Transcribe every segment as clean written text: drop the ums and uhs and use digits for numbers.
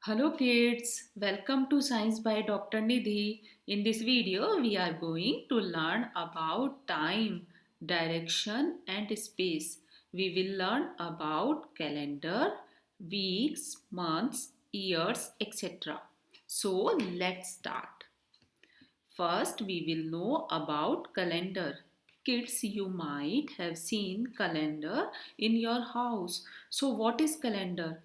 Hello kids, welcome to Science by Dr. Nidhi. In this video, we are going to learn about time, direction and space. We will learn about calendar, weeks, months, years, etc. So let's start. First, we will know about calendar. Kids, you might have seen calendar in your house. So what is calendar?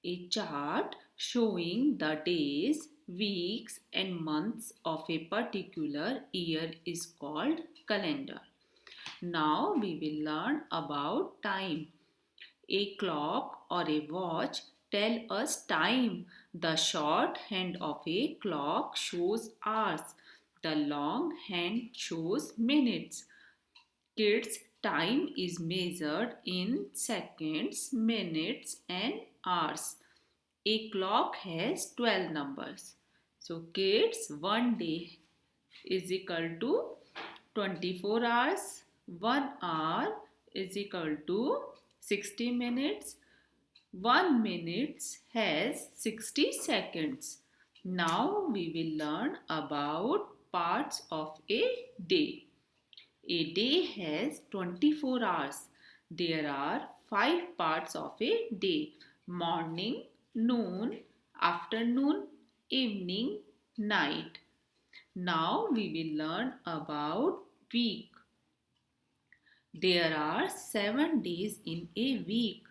A chart showing the days, weeks, and months of a particular year is called calendar. Now we will learn about time. A clock or a watch tell us time. The short hand of a clock shows hours. The long hand shows minutes. Kids, time is measured in seconds, minutes, and hours. A clock has 12 numbers. So kids, one day is equal to 24 hours. 1 hour is equal to 60 minutes. 1 minute has 60 seconds. Now we will learn about parts of a day. A day has 24 hours. There are 5 parts of a day: morning, noon, afternoon, evening, night. Now we will learn about week. There are 7 days in a week: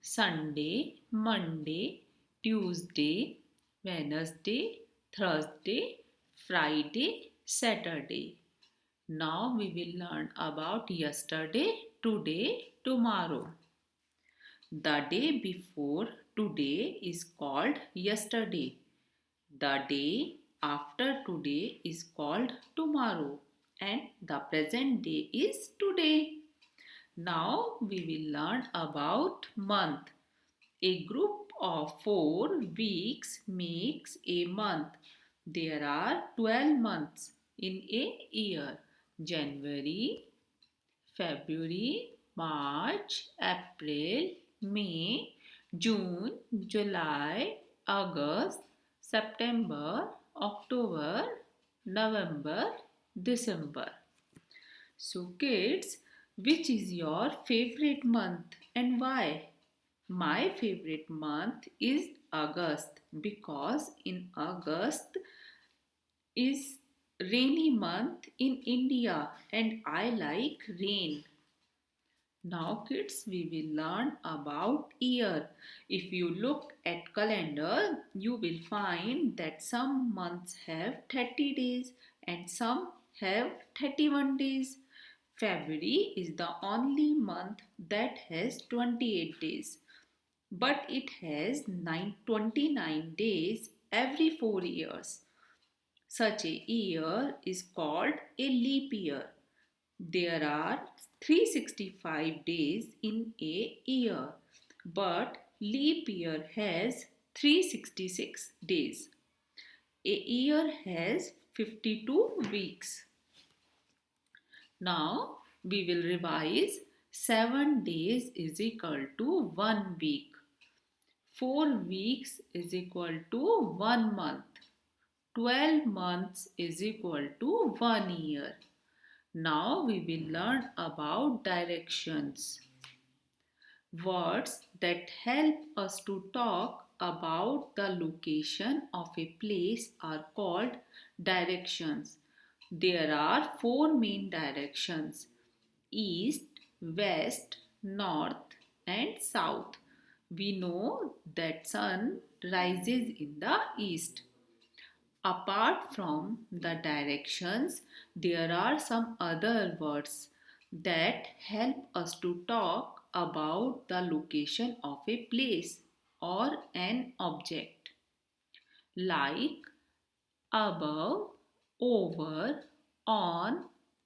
Sunday, Monday, Tuesday, Wednesday, Thursday, Friday, Saturday. Now we will learn about yesterday, today, tomorrow. The day before today is called yesterday. The day after today is called tomorrow. And the present day is today. Now we will learn about month. A group of 4 weeks makes a month. There are 12 months in a year: January, February, March, April, May, June, July, August, September, October, November, December. So kids, which is your favorite month and why? My favorite month is August because in August is rainy month in India and I like rain. Now kids, we will learn about year. If you look at calendar, you will find that some months have 30 days and some have 31 days. February is the only month that has 28 days, but it has 29 days every 4 years. Such a year is called a leap year. There are 365 days in a year, but leap year has 366 days. A year has 52 weeks. Now we will revise. 7 days is equal to 1 week. 4 weeks is equal to 1 month. 12 months is equal to 1 year. Now we will learn about directions. Words that help us to talk about the location of a place are called directions. There are 4 main directions: east, west, north, and south. We know that sun rises in the east. Apart from the directions, there are some other words that help us to talk about the location of a place or an object, like above, over, on,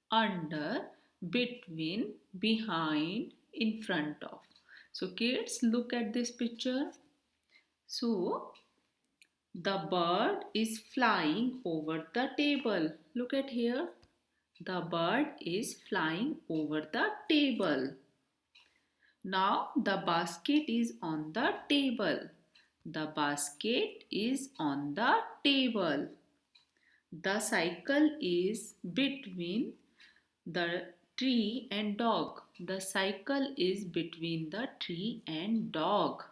under, between, behind, in front of. So kids, look at this picture. So the bird is flying over the table. Look at here. The bird is flying over the table. Now the basket is on the table. The basket is on the table. The cycle is between the tree and dog. The cycle is between the tree and dog.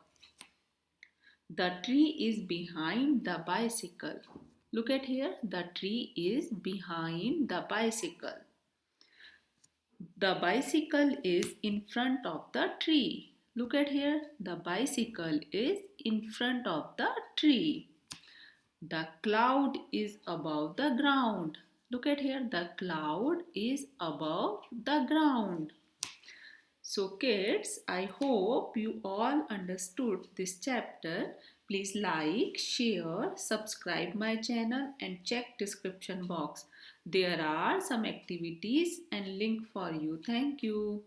The tree is behind the bicycle. Look at here. The tree is behind the bicycle. The bicycle is in front of the tree. Look at here. The bicycle is in front of the tree. The cloud is above the ground. Look at here. The cloud is above the ground. So kids, I hope you all understood this chapter. Please like, share, subscribe my channel and check description box. There are some activities and link for you. Thank you.